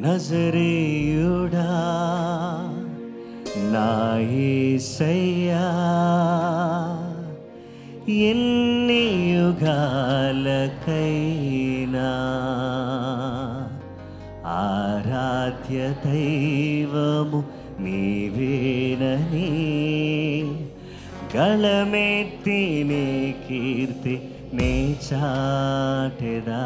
నజరేయుడా నా యేసయ్యా, ఎన్ని యుగాలకైనా ఆరాధ్య దైవము నీవేనని గళమెత్తి నీ కీర్తి నే చాటెదా.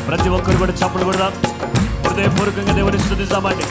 ప్రతి ఒక్కరు కూడా చప్పట్లు కొడదాం, హృదయపూర్వకంగా దేవుని స్తుతిస్తామండి.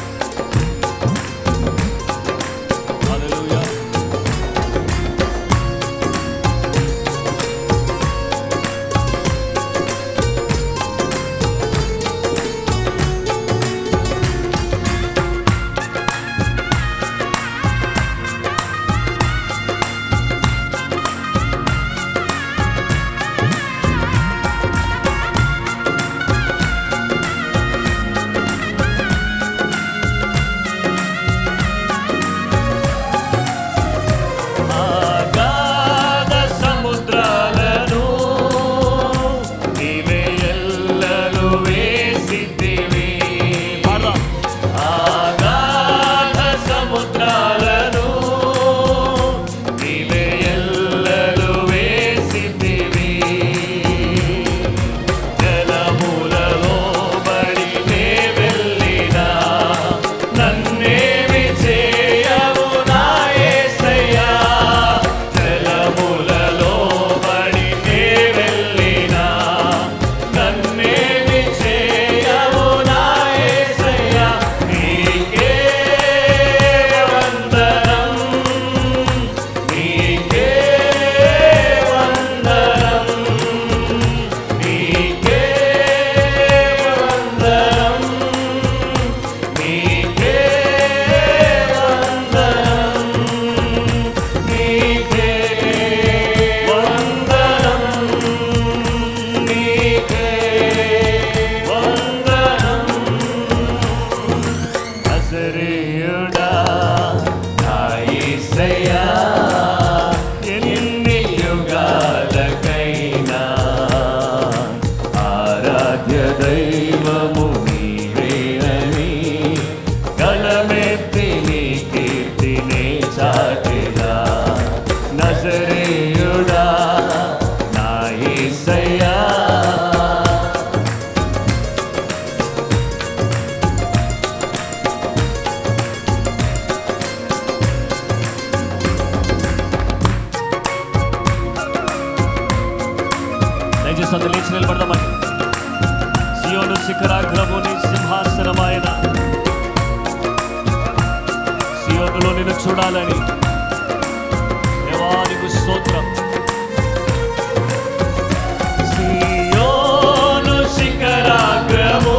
నజరేయుడా నా యేసయ్యా. దయచేసి అందరూ లేచి నిలబడదామని. సియోను శిఖరాగ్రముని సింహాసనమైన సియోనులో నిన్ను చూడాలని దేవానికి స్తోత్రం. సియోను శిఖరాగ్రము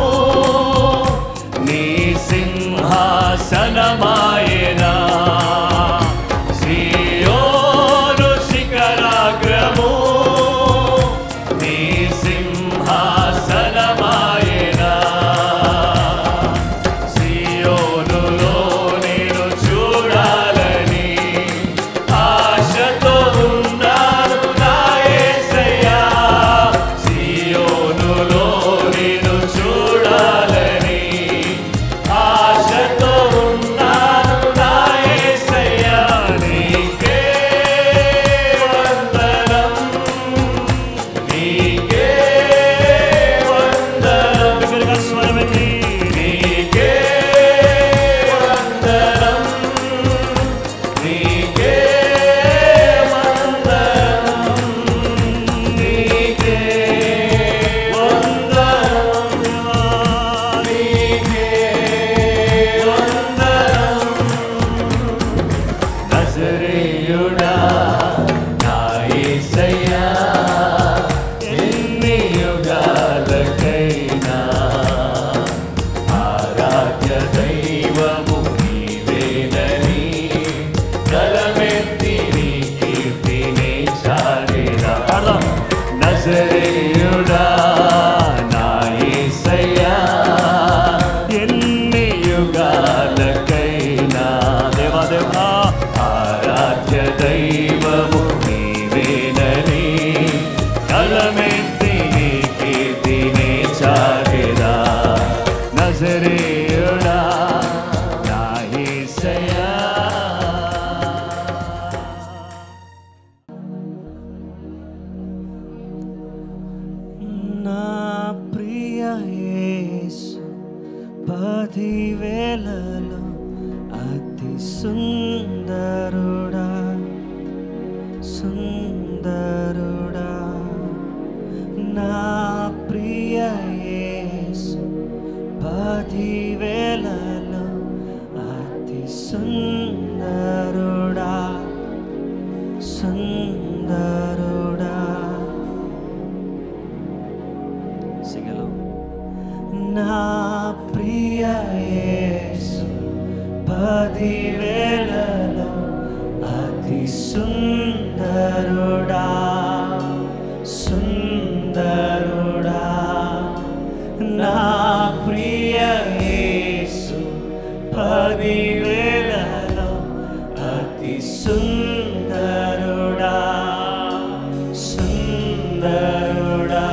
నీ సింహాసనమాయనా. సియోను శిఖరాగ్రము నీ సింహాసనమాయనా. సియోనులో నేను చూడాలని ఆశతో ఉన్నాను నా యేసయ్యా. సియోనులో నేను చూడాలని ఆశతో ఉన్నాను నా యేసయ్యా. నీకే వందనం, నీకే వందనం. బిగ్గరగా స్వరమెత్తి నీకే వందనం, నీకే వందనం, నీకే వందనం, నీకే వందనం. నజరేయుడా నా యేసయ్యా, ఎన్ని యుగాలకైనా ఆరాధ్య దైవము నీవేనని గలమెత్తి నీ కీర్తిని చాడేదా. నజరేయుడా నా యేసయ్యా, ఎన్ని యుగాలకైనా దేవాదేవా ఆరాధ్య దైవము నీవేనని గలమెత్తి నీ కీర్తిని చాడేదా. నజరేయుడా నా యేసయ్యా. నా ప్రియ యేసు పదివేలలో అతి సుందరుడా, సుందరుడా. నా ప్రియ యేసు పదివేలలో అతి సుందరుడా, సుందరుడా. సింగలో నా ప్రియ యేసు పదివేలలో అతి సుందరుడా, సుందరుడా. నా ప్రియ యేసు పదివేలలో అతి సుందరుడా, సుందరుడా.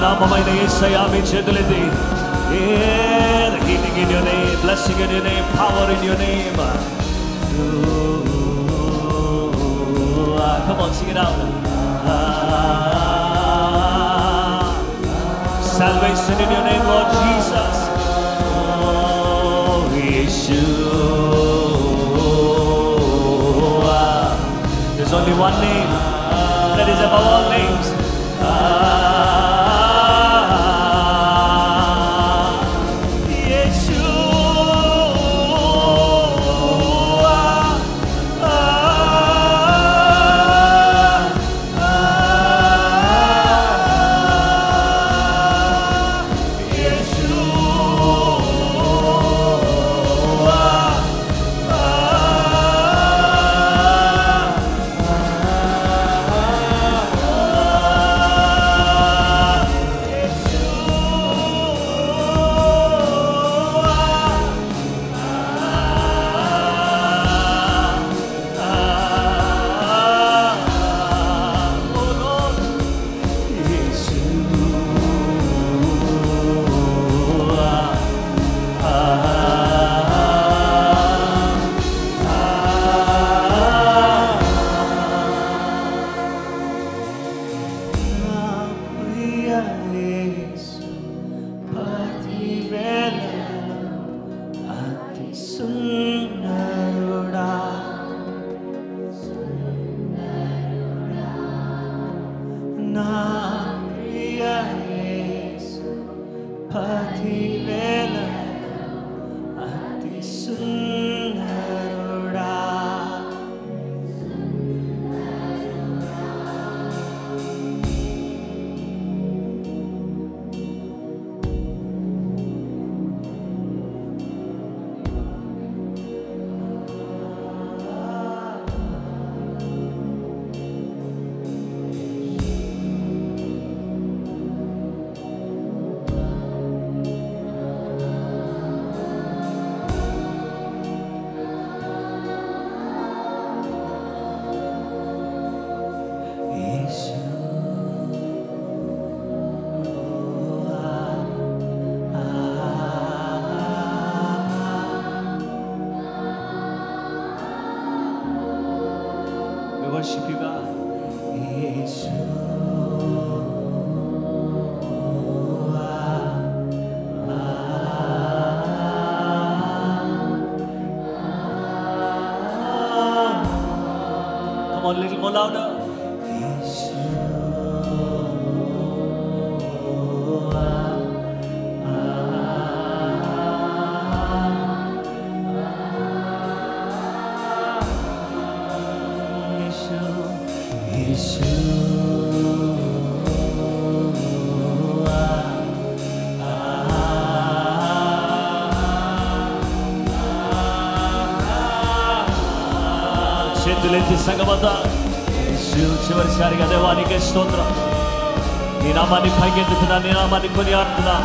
నామమైన యేసయ్యా మీ చేతులెత్తి healing in your name, blessing in your name, power in your name. Come on, sing it out. Salvation in your name, Lord Jesus. Oh, Yeshua. There's only one name that is above all names. Worship you, God. Come on, a little more louder. చేతులెత్తి సంగమంతా చివరిసారిగా దేవానికి స్తోత్రం. నీ నామాన్ని పైకెత్తుతున్నా, నీ నామాన్ని కొనియాడుతున్నా.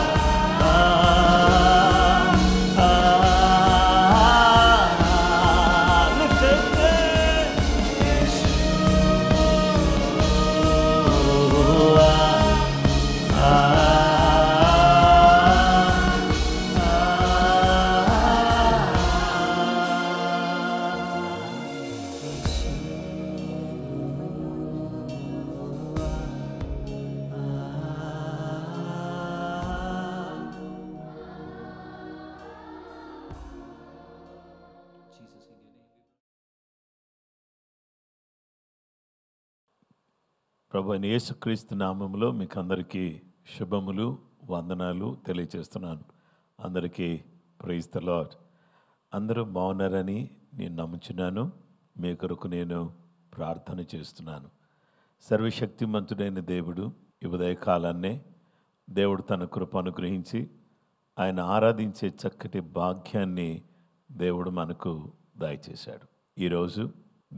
ప్రభువైన యేసుక్రీస్తు నామములో మీకు అందరికీ శుభములు, వందనాలు తెలియజేస్తున్నాను. అందరికీ ప్రైజ్ ది లార్డ్. అందరూ బాగున్నారని నేను నమ్ముచున్నాను. మీ కొరకు నేను ప్రార్థన చేస్తున్నాను. సర్వశక్తిమంతుడైన దేవుడు ఈ ఉదయకాలాన్నే దేవుడు తన కృప అనుగ్రహించి ఆయన ఆరాధించే చక్కటి భాగ్యాన్ని దేవుడు మనకు దయచేశాడు. ఈరోజు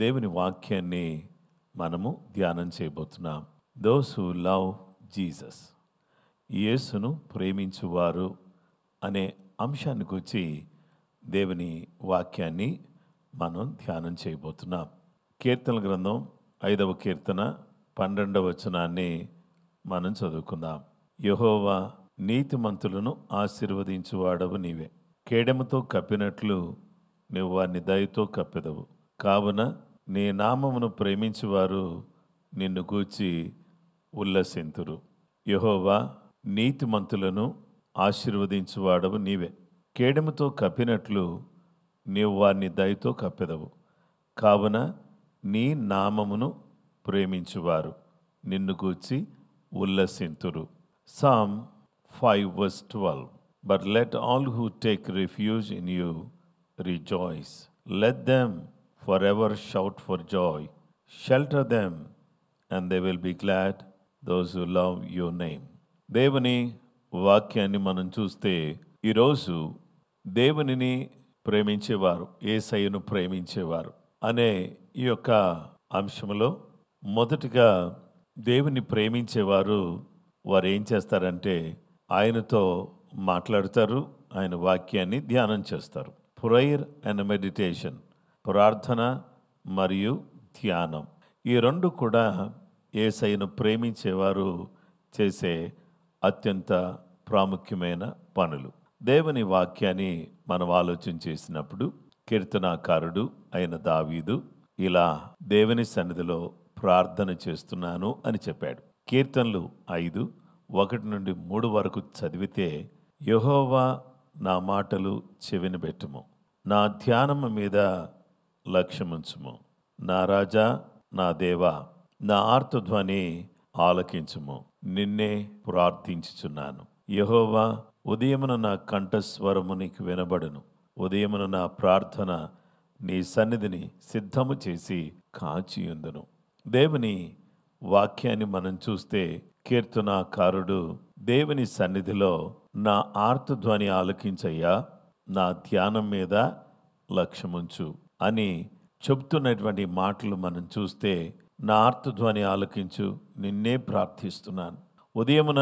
దేవుని వాక్యాన్ని మనము ధ్యానం చేయబోతున్నాం. దోస్ హూ లవ్ జీసస్, యేసును ప్రేమించువారు అనే అంశాన్ని గురించి దేవుని వాక్యాన్ని మనం ధ్యానం చేయబోతున్నాం. కీర్తన గ్రంథం 5వ కీర్తన 12వ వచనాన్ని మనం చదువుకుందాం. యెహోవా నీతిమంతులను ఆశీర్వదించువాడవు నీవే. కేడెముతో కప్పినట్లు నువ్వు వారిని దయతో కప్పెదవు. కావున నీ నామమును ప్రేమించువారు నిన్ను గూర్చి ఉల్లసింతురు. యెహోవా నీతిమంతులను ఆశీర్వదించువాడవు నీవే. కేడెముతో కప్పినట్లు నీవు వారిని దయతో కప్పెదవు. కావున నీ నామమును ప్రేమించువారు నిన్ను గూర్చి ఉల్లసింతురు. Psalm 5:12. But let all who take refuge in you rejoice. Let them forever shout for joy. Shelter them, and they will be glad, those who love your name. దేవుని వాక్యాన్ని మనం చూస్తే ఈరోజు దేవునిని ప్రేమించేవారు, యేసయ్యను ప్రేమించేవారు అనే ఈ యొక్క అంశంలో మొదటిగా దేవుని ప్రేమించేవారు వారు ఏం చేస్తారంటే ఆయనతో మాట్లాడతారు, ఆయన వాక్యాన్ని ధ్యానం చేస్తారు. ప్రేయర్ అండ్ మెడిటేషన్, ప్రార్థన మరియు ధ్యానం, ఈ రెండు కూడా యేసయ్యను ప్రేమించేవారు చేసే అత్యంత ప్రాముఖ్యమైన పనులు. దేవుని వాక్యాన్ని మనం ఆలోచన చేసినప్పుడు కీర్తనాకారుడు అయిన దావీదు ఇలా దేవుని సన్నిధిలో ప్రార్థన చేస్తున్నాను అని చెప్పాడు. కీర్తనలు 5:1-3 వరకు చదివితే, యెహోవా నా మాటలు చెవిని పెట్టుము, నా ధ్యానము మీద లక్ష్యముంచుము. నా రాజా, నా దేవా, నా ఆర్తధ్వని ఆలకించుము. నిన్నే ప్రార్థించుచున్నాను. యెహోవా, ఉదయమున నా కంఠస్వరము నీకు వినబడును. ఉదయమున నా ప్రార్థన నీ సన్నిధిని సిద్ధము చేసి కాచియుందును. దేవుని వాక్యాన్ని మనం చూస్తే కీర్తనాకారుడు దేవుని సన్నిధిలో నా ఆర్తధ్వని ఆలకించయ్యా, నా ధ్యానం మీద లక్ష్యముంచు అని చెబుతున్నటువంటి మాటలు మనం చూస్తే, నా ఆర్తధ్వని ఆలకించు, నిన్నే ప్రార్థిస్తున్నాను. ఉదయమున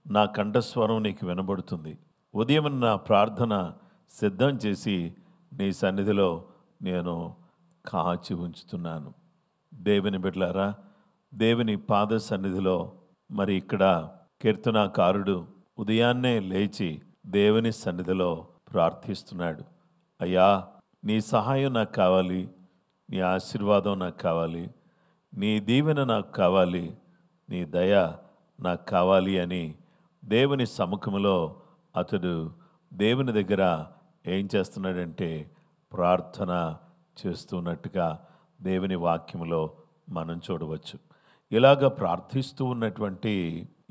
నా కంఠస్వరం నీకు వినబడుతుంది. ఉదయమున నా ప్రార్థన సిద్ధం చేసి నీ సన్నిధిలో నేను కాచి ఉంచుతున్నాను. దేవుని బిడ్డలారా, దేవుని పాద సన్నిధిలో మరి ఇక్కడ కీర్తనాకారుడు ఉదయాన్నే లేచి దేవుని సన్నిధిలో ప్రార్థిస్తున్నాడు. అయ్యా, నీ సహాయం నాకు కావాలి, నీ ఆశీర్వాదం నాకు కావాలి, నీ దీవెన నాకు కావాలి, నీ దయ నాకు కావాలి అని దేవుని సముఖంలో అతడు దేవుని దగ్గర ఏం చేస్తున్నాడంటే ప్రార్థన చేస్తున్నట్టుగా దేవుని వాక్యంలో మనం చూడవచ్చు. ఇలాగ ప్రార్థిస్తూ ఉన్నటువంటి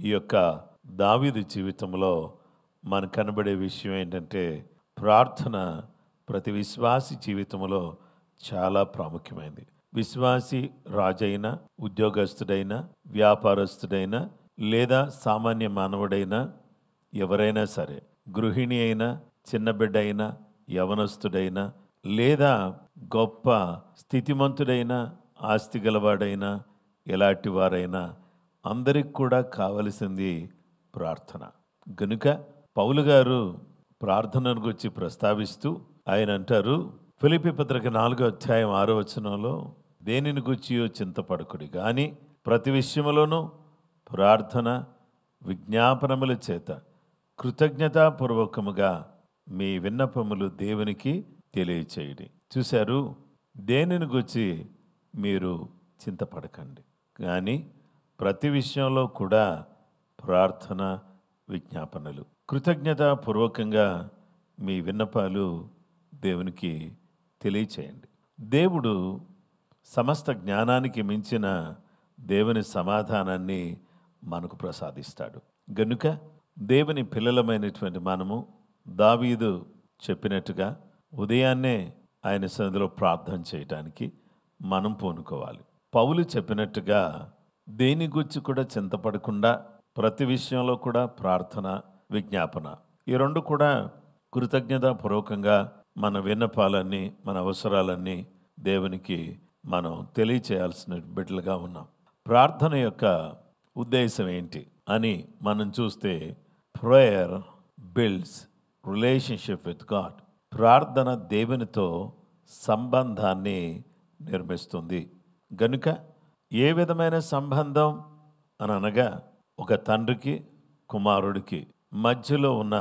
ఈ యొక్క దావీదు జీవితంలో మనకు కనబడే విషయం ఏంటంటే, ప్రార్థన ప్రతి విశ్వాసి జీవితంలో చాలా ప్రాముఖ్యమైనది. విశ్వాసి రాజైనా, ఉద్యోగస్తుడైనా, వ్యాపారస్తుడైనా, లేదా సామాన్య మానవుడైనా, ఎవరైనా సరే, గృహిణి అయినా, చిన్న బిడ్డ అయినా, యవనస్తుడైనా, లేదా గొప్ప స్థితిమంతుడైనా, ఆస్తి గలవాడైనా, ఎలాంటి వారైనా అందరికి కూడా కావలసింది ప్రార్థన. గనుక పౌలు గారు ప్రార్థనను గురించి ప్రస్తావిస్తూ ఆయన అంటారు, ఫిలిప్పీ పత్రిక 4:6 దేనిని గూర్చియో చింతపడకుడి గాని ప్రతి విషయములోనూ ప్రార్థన విజ్ఞాపనముల చేత కృతజ్ఞతాపూర్వకముగా మీ విన్నపములు దేవునికి తెలియచేయండి. చూశారు, దేనిని గూర్చి మీరు చింతపడకండి, కానీ ప్రతి విషయంలో కూడా ప్రార్థన విజ్ఞాపనలు కృతజ్ఞతాపూర్వకంగా మీ విన్నపాలు దేవునికి తెలియచేయండి. దేవుడు సమస్త జ్ఞానానికి మించిన దేవుని సమాధానాన్ని మనకు ప్రసాదిస్తాడు. గనుక దేవుని పిల్లలమైనటువంటి మనము దావీదు చెప్పినట్టుగా ఉదయాన్నే ఆయన సన్నిధిలో ప్రార్థన చేయటానికి మనం పూనుకోవాలి. పౌలు చెప్పినట్టుగా దేని గురించి కూడా చింతపడకుండా ప్రతి విషయంలో కూడా ప్రార్థన విజ్ఞాపన, ఈ రెండు కూడా కృతజ్ఞతాపూర్వకంగా మన విన్నపాలన్నీ, మన అవసరాలన్నీ దేవునికి మనం తెలియచేయాల్సిన బిడ్డలుగా ఉన్నాం. ప్రార్థన యొక్క ఉద్దేశం ఏంటి అని మనం చూస్తే, prayer builds relationship with God. ప్రార్థన దేవునితో సంబంధాన్ని నిర్మిస్తుంది. గనుక ఏ విధమైన సంబంధం అని అనగా, ఒక తండ్రికి కుమారుడికి మధ్యలో ఉన్న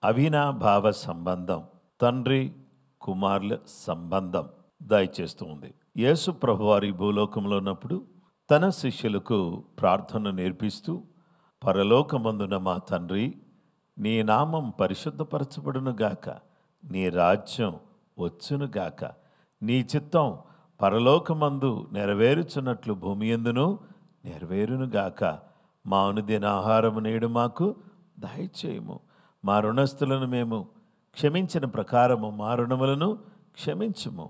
అవినాభావ సంబంధం, తండ్రి కుమారుల సంబంధం దయచేస్తూ ఉంది. యేసు ప్రభువారి భూలోకంలో ఉన్నప్పుడు తన శిష్యులకు ప్రార్థన నేర్పిస్తూ, పరలోకమందున మా తండ్రి, నీ నామం పరిశుద్ధపరచబడునుగాక, నీ రాజ్యం వచ్చునుగాక, నీ చిత్తం పరలోకమందు నెరవేరుచున్నట్లు భూమి యందును నెరవేరునుగాక, మా అనుదిన ఆహారము నేడు మాకు దయచేయము, మా రుణస్థులను మేము క్షమించిన ప్రకారము మా రుణములను క్షమించుము,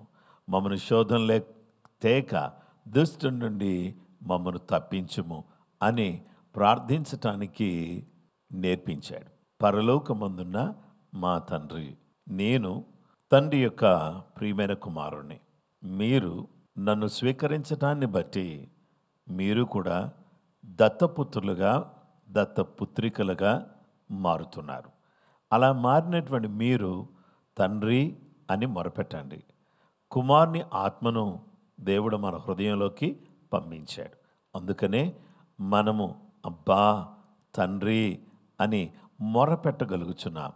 మమ్మను శోధనలే తేక దుష్టుని నుండి మమ్మను తప్పించుము అని ప్రార్థించటానికి నేర్పించాడు. పరలోకమందున్న మా తండ్రి, నేను తండ్రి యొక్క ప్రియమైన కుమారుణ్ణి. మీరు నన్ను స్వీకరించడాన్ని బట్టి మీరు కూడా దత్తపుత్రులుగా దత్తపుత్రికలుగా మారుతున్నారు. అలా మారినటువంటి మీరు తండ్రి అని మొరపెట్టండి. కుమారుని ఆత్మను దేవుడు మన హృదయంలోకి పంపించాడు. అందుకనే మనము అబ్బా తండ్రి అని మొరపెట్టగలుగుచున్నాం.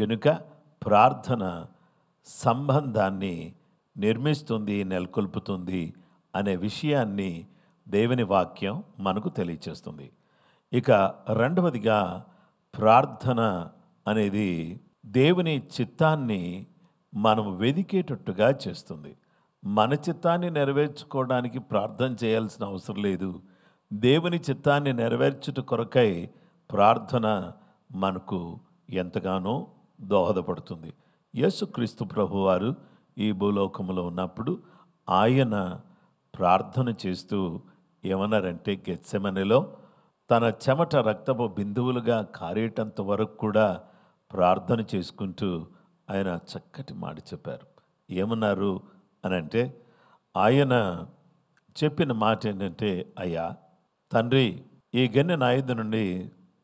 గనుక ప్రార్థన సంబంధాన్ని నిర్మిస్తుంది, నెలకొల్పుతుంది అనే విషయాన్ని దేవుని వాక్యం మనకు తెలియచేస్తుంది. ఇక రెండవదిగా ప్రార్థన అనేది దేవుని చిత్తాన్ని మనం వెదికేటట్టుగా చేస్తుంది. మన చిత్తాన్ని నెరవేర్చుకోవడానికి ప్రార్థన చేయాల్సిన అవసరం లేదు. దేవుని చిత్తాన్ని నెరవేర్చుట కొరకై ప్రార్థన మనకు ఎంతగానో దోహదపడుతుంది. యేసుక్రీస్తు ప్రభువారు ఈ భూలోకంలో ఉన్నప్పుడు ఆయన ప్రార్థన చేస్తూ ఏమన్నారంటే, గెత్సెమనెలో తన చెమట రక్తపు బిందువులుగా కారేటంత వరకు కూడా ప్రార్థన చేసుకుంటూ ఆయన చక్కటి మాట చెప్పారు. ఏమన్నారు అని అంటే, ఆయన చెప్పిన మాట ఏంటంటే, అయ్యా తండ్రి, ఈ గిన్నె నా యొద్ద నుండి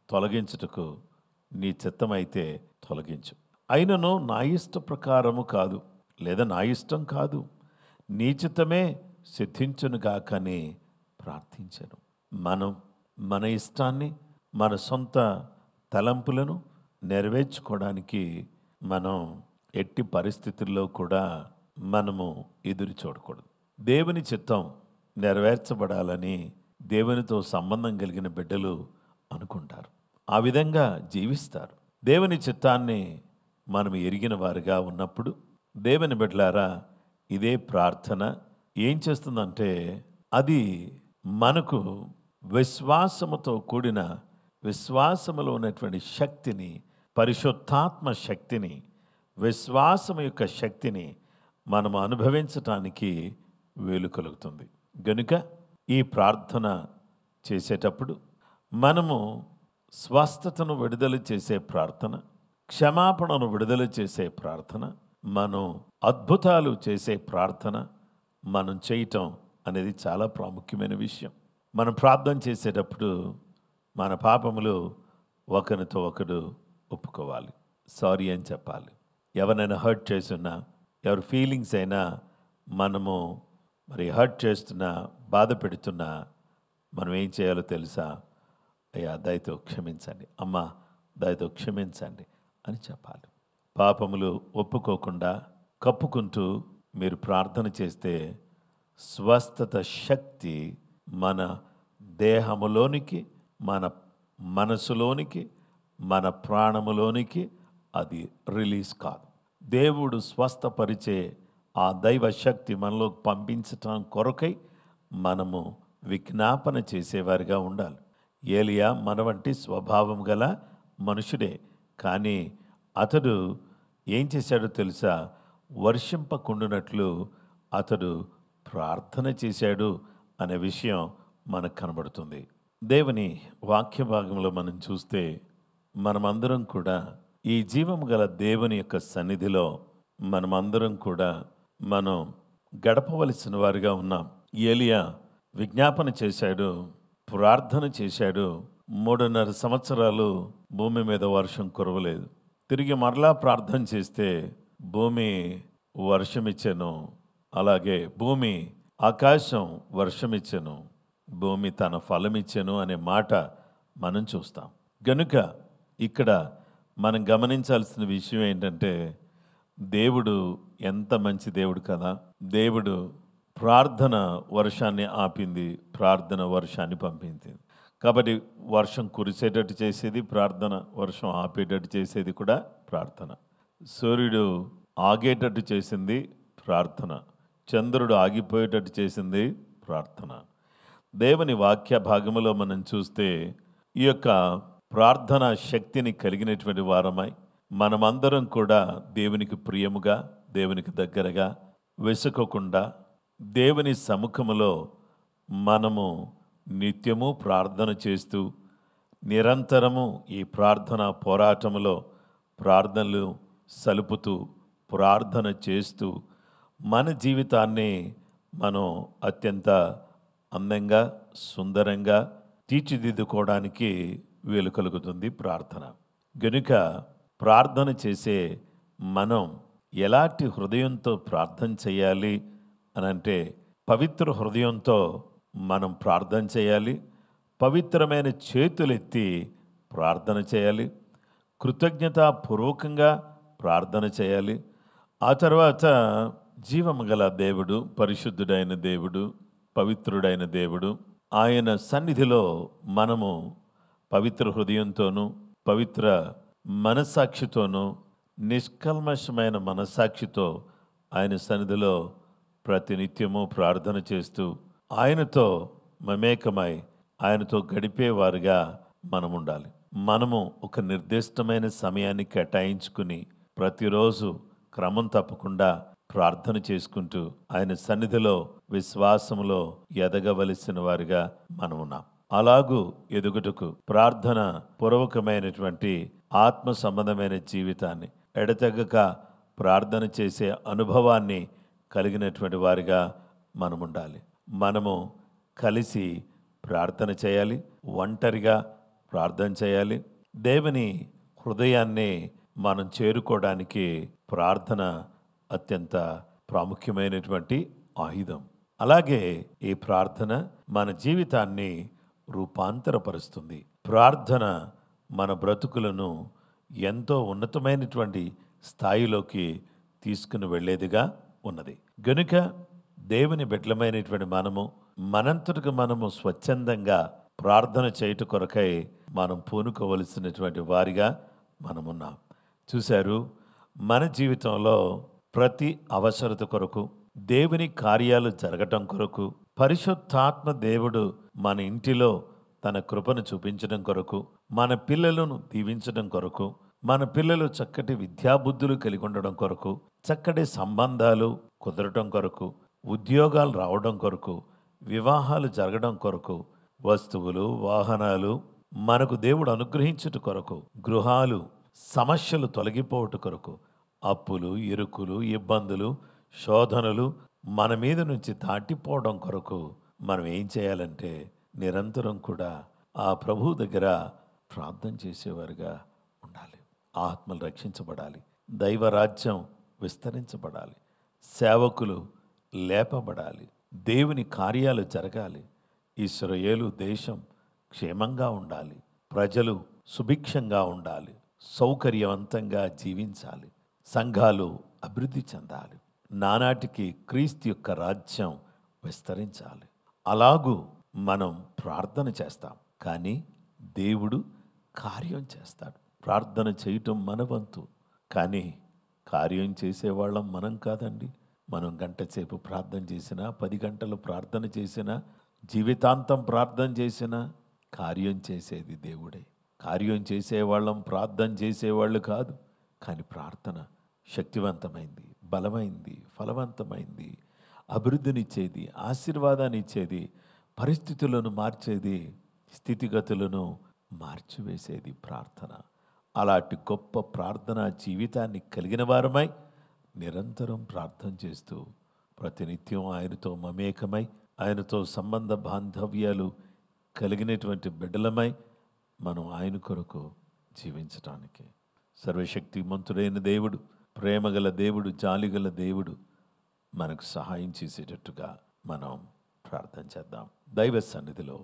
తొలగించుటకు నీ చిత్తమైతే తొలగించు, అయినను నా ఇష్ట ప్రకారము కాదు, లేదా నా ఇష్టం కాదు, నీ చిత్తమే సిద్ధించును గాకని ప్రార్థించాను. మనం మన ఇష్టాన్ని, మన సొంత తలంపులను నెరవేర్చుకోవడానికి మనం ఎట్టి పరిస్థితుల్లో కూడా మనము ఎదురు చూడకూడదు. దేవుని చిత్తం నెరవేర్చబడాలని దేవునితో సంబంధం కలిగిన బిడ్డలు అనుకుంటారు, ఆ విధంగా జీవిస్తారు. దేవుని చిత్తాన్ని మనం ఎరిగిన వారుగా ఉన్నప్పుడు దేవుని బిడ్డలారా, ఇదే ప్రార్థన ఏం చేస్తుందంటే, అది మనకు విశ్వాసముతో కూడిన, విశ్వాసములో ఉన్నటువంటి శక్తిని, పరిశుద్ధాత్మ శక్తిని, విశ్వాసం యొక్క శక్తిని మనం అనుభవించటానికి వీలు కలుగుతుంది. గనుక ఈ ప్రార్థన చేసేటప్పుడు మనము స్వస్థతను విడుదల చేసే ప్రార్థన, క్షమాపణను విడుదల చేసే ప్రార్థన, మనం అద్భుతాలు చేసే ప్రార్థన మనం చేయటం అనేది చాలా ప్రాముఖ్యమైన విషయం. మనం ప్రార్థన చేసేటప్పుడు మన పాపములు ఒకరితో ఒకడు ఒప్పుకోవాలి, సారీ అని చెప్పాలి. ఎవరైనా హర్ట్ చేస్తున్నా, ఎవరి ఫీలింగ్స్ అయినా మనము మరి హర్ట్ చేస్తున్నా, బాధ పెడుతున్నా, మనం ఏం చేయాలో తెలుసా? అయ్యా దయతో క్షమించండి, అమ్మ దయతో క్షమించండి అని చెప్పాలి. పాపములు ఒప్పుకోకుండా కప్పుకుంటూ మీరు ప్రార్థన చేస్తే స్వస్థత శక్తి మన దేహములోనికి, మన మనసులోనికి, మన ప్రాణములోనికి అది రిలీజ్ కాదు. దేవుడు స్వస్థపరిచే ఆ దైవ శక్తి మనలోకి పంపించటం కొరకై మనము విజ్ఞాపన చేసేవారిగా ఉండాలి. ఏలియా మన వంటి స్వభావం గల మనుషుడే, కానీ అతడు ఏం చేశాడో తెలుసా? వర్షింపకుండునట్లు అతడు ప్రార్థన చేశాడు అనే విషయం మనకు కనబడుతుంది. దేవుని వాక్య భాగంలో మనం చూస్తే మనమందరం కూడా ఈ జీవం గల దేవుని యొక్క సన్నిధిలో మనమందరం కూడా మనం గడపవలసిన వారిగా ఉన్నాం. ఏలియా విజ్ఞాపన చేశాడు, ప్రార్థన చేశాడు. 3.5 సంవత్సరాలు భూమి మీద వర్షం కురవలేదు. తిరిగి మరలా ప్రార్థన చేస్తే భూమి వర్షమిచ్చెను, అలాగే భూమి ఆకాశం వర్షమిచ్చెను, భూమి తన ఫలమిచ్చెను అనే మాట మనం చూస్తాం. గనుక ఇక్కడ మనం గమనించాల్సిన విషయం ఏంటంటే దేవుడు ఎంత మంచి దేవుడు కదా. దేవుడు ప్రార్థన వర్షాన్ని ఆపింది, ప్రార్థన వర్షాన్ని పంపింది. కాబట్టి వర్షం కురిసేటట్టు చేసేది ప్రార్థన, వర్షం ఆపేటట్టు చేసేది కూడా ప్రార్థన. సూర్యుడు ఆగేటట్టు చేసింది ప్రార్థన, చంద్రుడు ఆగిపోయేటట్టు చేసింది ప్రార్థన. దేవుని వాక్య భాగములో మనం చూస్తే ఈ యొక్క ప్రార్థన శక్తిని కలిగినటువంటి వారమై మనమందరం కూడా దేవునికి ప్రియముగా, దేవునికి దగ్గరగా, వెసుకకుండా దేవుని సముఖములో మనము నిత్యము ప్రార్థన చేస్తూ నిరంతరము ఈ ప్రార్థన పోరాటములో ప్రార్థనలు సలుపుతూ ప్రార్థన చేస్తూ మన జీవితాన్ని మనం అత్యంత అందంగా, సుందరంగా తీర్చిదిద్దుకోవడానికి వీలు కలుగుతుంది ప్రార్థన. గనుక ప్రార్థన చేసే మనం ఎలాంటి హృదయంతో ప్రార్థన చేయాలి అనంటే, పవిత్ర హృదయంతో మనం ప్రార్థన చేయాలి. పవిత్రమైన చేతులెత్తి ప్రార్థన చేయాలి. కృతజ్ఞతాపూర్వకంగా ప్రార్థన చేయాలి. ఆ తర్వాత జీవము గల దేవుడు, పరిశుద్ధుడైన దేవుడు, పవిత్రుడైన దేవుడు, ఆయన సన్నిధిలో మనము పవిత్ర హృదయంతోనూ పవిత్ర మనస్సాక్షితోనూ నిష్కల్మషమైన మనస్సాక్షితో ఆయన సన్నిధిలో ప్రతినిత్యము ప్రార్థన చేస్తూ ఆయనతో మమేకమై ఆయనతో గడిపేవారుగా మనం ఉండాలి. మనము ఒక నిర్దిష్టమైన సమయాన్ని కేటాయించుకుని ప్రతిరోజు క్రమం తప్పకుండా ప్రార్థన చేసుకుంటూ ఆయన సన్నిధిలో విశ్వాసములో ఎదగవలసిన వారిగా మనం ఉన్నాం. అలాగూ ఎదుగుటకు ప్రార్థన పూర్వకమైనటువంటి ఆత్మ సంబంధమైన జీవితాన్ని, ఎడతెగక ప్రార్థన చేసే అనుభవాన్ని కలిగినటువంటి వారిగా మనం ఉండాలి. మనము కలిసి ప్రార్థన చేయాలి, ఒంటరిగా ప్రార్థన చేయాలి. దేవుని హృదయాన్ని మనం చేరుకోవడానికి ప్రార్థన అత్యంత ప్రాముఖ్యమైనటువంటి ఆయుధం. అలాగే ఈ ప్రార్థన మన జీవితాన్ని రూపాంతరపరుస్తుంది. ప్రార్థన మన బ్రతుకులను ఎంతో ఉన్నతమైనటువంటి స్థాయిలోకి తీసుకుని వెళ్ళేదిగా ఉన్నది. గనుక దేవుని బిడ్డలమైనటువంటి మనము మనంతటికి మనము స్వచ్ఛందంగా ప్రార్థన చేయుట కొరకై మనం పూనుకోవలసినటువంటి వారిగా మనమున్నాం. చూశారు, మన జీవితంలో ప్రతి అవసరత కొరకు, దేవుని కార్యాలు జరగటం కొరకు, పరిశుద్ధాత్మ దేవుడు మన ఇంటిలో తన కృపను చూపించడం కొరకు, మన పిల్లలను దీవించడం కొరకు, మన పిల్లలు చక్కటి విద్యాబుద్ధులు కలిగి ఉండడం కొరకు, చక్కటి సంబంధాలు కుదరటం కొరకు, ఉద్యోగాలు రావడం కొరకు, వివాహాలు జరగడం కొరకు, వస్తువులు, వాహనాలు మనకు దేవుడు అనుగ్రహించుట కొరకు, గృహాలు సమస్యలు తొలగిపోవట కొరకు, అప్పులు, ఇరుకులు, ఇబ్బందులు, శోధనలు మన మీద నుంచి దాటిపోవడం కొరకు మనం ఏం చేయాలంటే నిరంతరం కూడా ఆ ప్రభువు దగ్గర ప్రార్థన చేసేవారుగా ఉండాలి. ఆత్మలు రక్షించబడాలి, దైవరాజ్యం విస్తరించబడాలి, సేవకులు లేపబడాలి, దేవుని కార్యాలు జరగాలి, ఇశ్రాయేలు దేశం క్షేమంగా ఉండాలి, ప్రజలు సుభిక్షంగా ఉండాలి, సౌకర్యవంతంగా జీవించాలి, సంఘాలు అభివృద్ధి చెందాలి, నానాటికి క్రీస్తు యొక్క రాజ్యం విస్తరించాలి. అలాగూ మనం ప్రార్థన చేస్తాం, కానీ దేవుడు కార్యం చేస్తాడు. ప్రార్థన చేయటం మన వంతు, కానీ కార్యం చేసేవాళ్ళం మనం కాదండి. మనం గంట సేపు ప్రార్థన చేసినా, 10 గంటలు ప్రార్థన చేసినా, జీవితాంతం ప్రార్థన చేసినా కార్యం చేసేది దేవుడే. కార్యం చేసేవాళ్ళం ప్రార్థన చేసేవాళ్ళు కాదు. కానీ ప్రార్థన శక్తివంతమైంది, బలమైంది, ఫలవంతమైంది, అభివృద్ధినిచ్చేది, ఆశీర్వాదాన్ని ఇచ్చేది, పరిస్థితులను మార్చేది, స్థితిగతులను మార్చివేసేది ప్రార్థన. అలాంటి గొప్ప ప్రార్థన జీవితాన్ని కలిగిన వారమై నిరంతరం ప్రార్థన చేస్తూ ప్రతినిత్యం ఆయనతో మమేకమై ఆయనతో సంబంధ బాంధవ్యాలు కలిగినటువంటి బిడ్డలమై మనం ఆయన కొరకు జీవించటానికి సర్వశక్తిమంతుడైన దేవుడు, ప్రేమగల దేవుడు, జాలిగల దేవుడు మనకు సహాయం చేసేటట్టుగా మనం ప్రార్థన చేద్దాం. దైవ సన్నిధిలో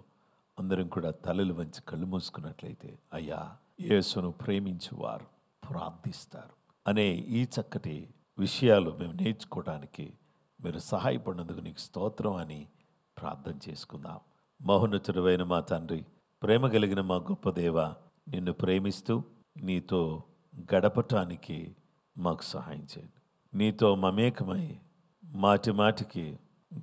అందరం కూడా తలలు వంచి కళ్ళు మూసుకున్నట్లయితే, అయ్యా, యేసును ప్రేమించువారు ప్రార్థిస్తారు అనే ఈ చక్కటి విషయాలు మేము నేర్చుకోవడానికి మీరు సహాయపడినందుకు నీకు స్తోత్రం అని ప్రార్థన చేసుకుందాం. మహోన్నతుడైన మా తండ్రి, ప్రేమ కలిగిన మా గొప్ప దేవ, నిన్ను ప్రేమిస్తూ నీతో గడపటానికి మాకు సహాయం చేయండి. నీతో మమేకమై మాటి మాటికి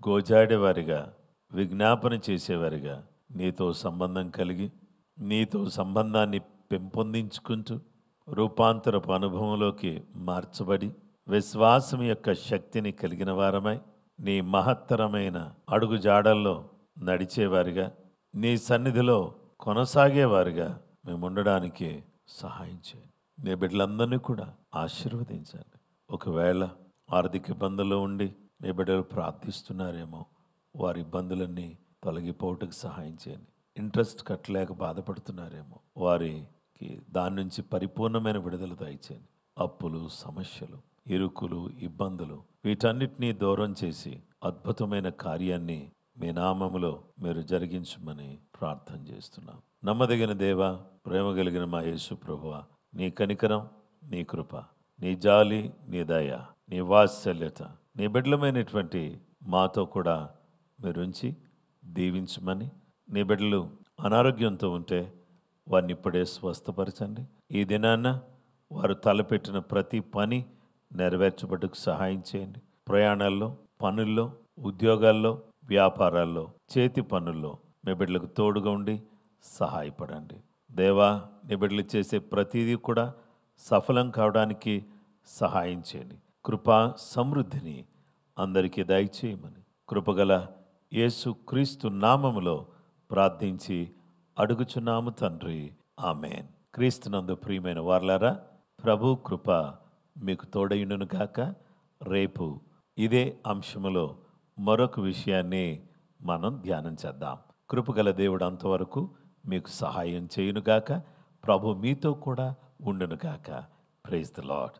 గోజాడేవారిగా, విజ్ఞాపన చేసేవారిగా, నీతో సంబంధం కలిగి నీతో సంబంధాన్ని పెంపొందించుకుంటూ రూపాంతరపు అనుభవంలోకి మార్చబడి విశ్వాసం యొక్క శక్తిని కలిగిన వారమై నీ మహత్తరమైన అడుగు జాడల్లో నడిచేవారిగా, నీ సన్నిధిలో కొనసాగేవారిగా మేము ఉండడానికి సహాయం చేయండి. నీ బిడ్డలందరినీ కూడా ఆశీర్వదించండి. ఒకవేళ ఆర్థిక ఇబ్బందుల్లో ఉండి నీ బిడ్డలు ప్రార్థిస్తున్నారేమో, వారి ఇబ్బందులన్నీ తొలగిపోవటకు సహాయం చేయండి. ఇంట్రెస్ట్ కట్టలేక బాధపడుతున్నారేమో, వారికి దాని నుంచి పరిపూర్ణమైన విడుదల దయచేయండి. అప్పులు, సమస్యలు, ఇరుకులు, ఇబ్బందులు వీటన్నిటినీ దూరం చేసి అద్భుతమైన కార్యాన్ని మీ నామములో మీరు జరిగించమని ప్రార్థన చేస్తున్నాం. నమ్మదగిన దేవ, ప్రేమ కలిగిన మా యేసు ప్రభువా, నీ కనికరం, నీ కృప, నీ జాలి, నీ దయ, నీ వాత్సల్యత నీ బిడ్డలమైనటువంటి మాతో కూడా మీరుంచి దీవించమని, నీ బిడ్డలు అనారోగ్యంతో ఉంటే వారిని ఇప్పుడే స్వస్థపరచండి. ఈ దినాన్న వారు తలపెట్టిన ప్రతి పని నెరవేర్చబట్టుకు సహాయం చేయండి. ప్రయాణాల్లో, పనుల్లో, ఉద్యోగాల్లో, వ్యాపారాల్లో, చేతి పనుల్లో మీ బిడ్డలకు తోడుగా ఉండి సహాయపడండి. దేవా, నీ బిడ్డలు చేసే ప్రతిదీ కూడా సఫలం కావడానికి సహాయం చేయండి. కృపా సమృద్ధిని అందరికీ దయచేయమని కృపగల యేసు క్రీస్తు నామములో ప్రార్థించి అడుగుచున్నాము తండ్రి, ఆమేన్. క్రీస్తునందు ప్రియమైన వారలారా, ప్రభు కృప మీకు తోడయుండును గాక. రేపు ఇదే అంశములో మరొక విషయాన్ని మనం ధ్యానం చేద్దాం. కృపగల దేవుడు అంతవరకు మీకు సహాయం చేయునుగాక. ప్రభు మీతో కూడా ఉండునుగాక. Praise the lord.